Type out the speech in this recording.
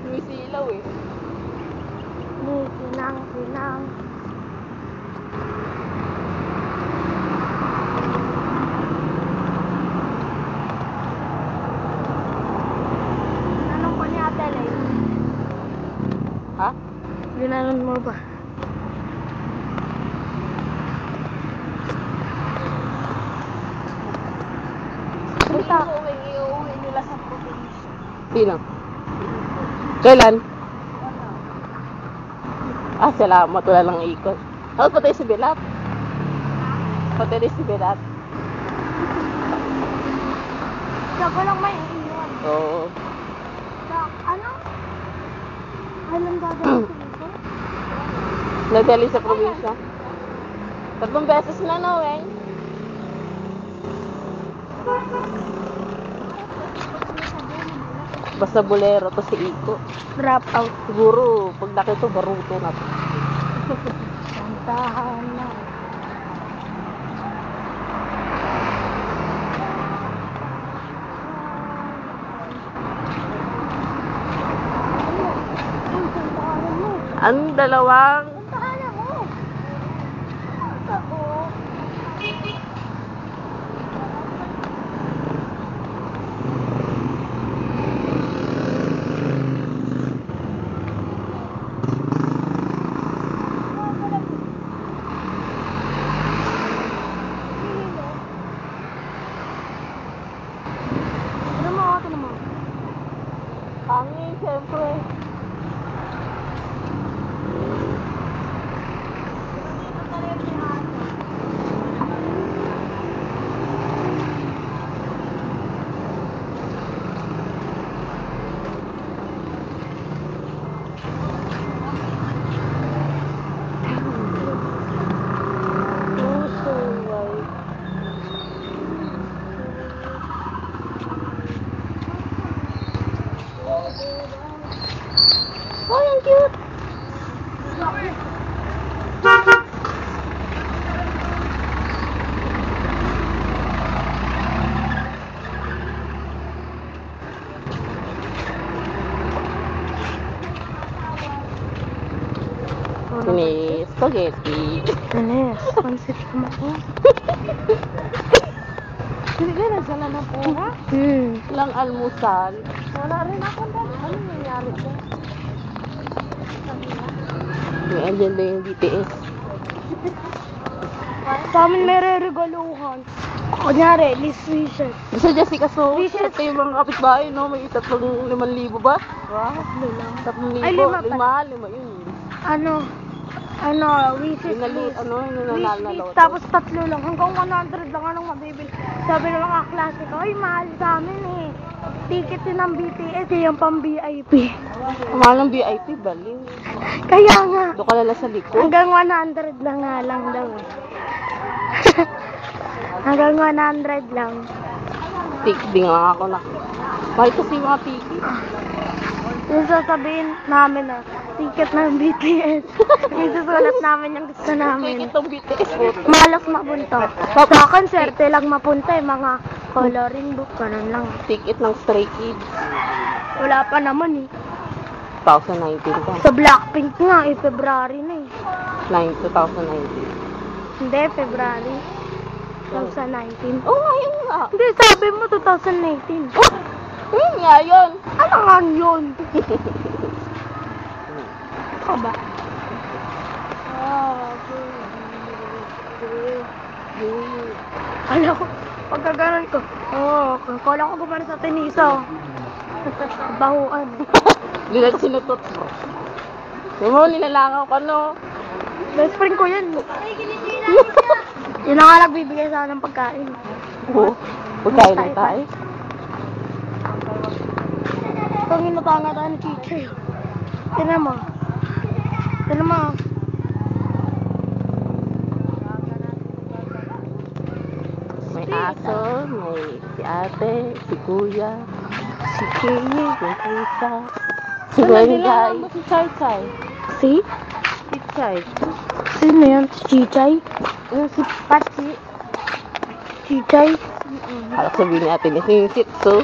Sumisilaw eh. Kinang. Anong ko ni Ate Lay? Ha? Ginanon mo ba? Basta. Iuwi nila sa probinsya. Sino? Kailan? Ah, salamat. Wala lang ikot. Tapos patay si Belat. Patay rin si Belat. Saka lang may iiwan. Oo. Ano? Alam gagawin ko dito? Nagdali sa probinsya. 3 beses na na, eh. Basta bolero to si Iko. Drop out. Siguro, pag nakito, baruto na to. Santahan na. Ang dalawang... Santahan mo. Ako. Ano mo? Hangin, siyempre. Oh, ang cute! Ini spaghetti. Ano? Pansit naman ko. Hindi ka nagsala ng pera? Lang almusal. Wala rin ako dahil. Ano nangyari ko? May agenda yung BTS. Sa amin may re-regaluhan. Kunyari, list wishes. Gusto Jessica so, Wishes. ito yung mga kapitbahay, no? May 3,500 ba? Wow, lang. 3,000. Ay, 5 pa. 5 yun. Wishes list. Yung nanalo. Tapos 3 lang. Hanggang 100 lang anong mabibili. Sabi ng mga klase ko, ay mahal sa amin eh. Ticket din ng BTS eh, yung pang VIP. Mahal ng VIP, baliw. Kaya nga. Doon ka lala sa likod. Hanggang 100 lang nga lang daw eh. Hanggang 100 lang. Di nga ako na. Bakit kasi yung mga tiki? Yung sasabihin namin na ticket ng BTS. Yung susulat namin yung gusto namin. Ticket ng BTS po. Malas mapunta. Sa akin, swerte lang mapunta eh. Mga coloring book, ganun lang. Ticket ng Stray Kids. Wala pa naman eh. 2019 ka. Sa Blackpink nga eh, February na eh. 2019. Hindi, February. 2019. Oo, ayun nga. Hindi, sabi mo 2018. Oh, yun nga yun. Ano nga yun? Ako ba? Kala ko, pagkaganon ko, kala ko gumana sa tenisa. Bahuan. Hindi na sinutot mo. Yung mo, nilalangaw ka, no? Best friend ko yan. Yun na nga nagbibigay sa akin ng pagkain. Oo. Pagkain na tayo. Itong inutanga tayo ni teacher. Tinan mo. Tinan mo. May aso, may si ate, si kuya, si Kenny, yung pusa. Si Benjay. Si Chai Chai. Si? Si Chai. Sino yan? Si Chichay? Si Pachi? Chichay? Alak sabihin natin, si Shih Tzu.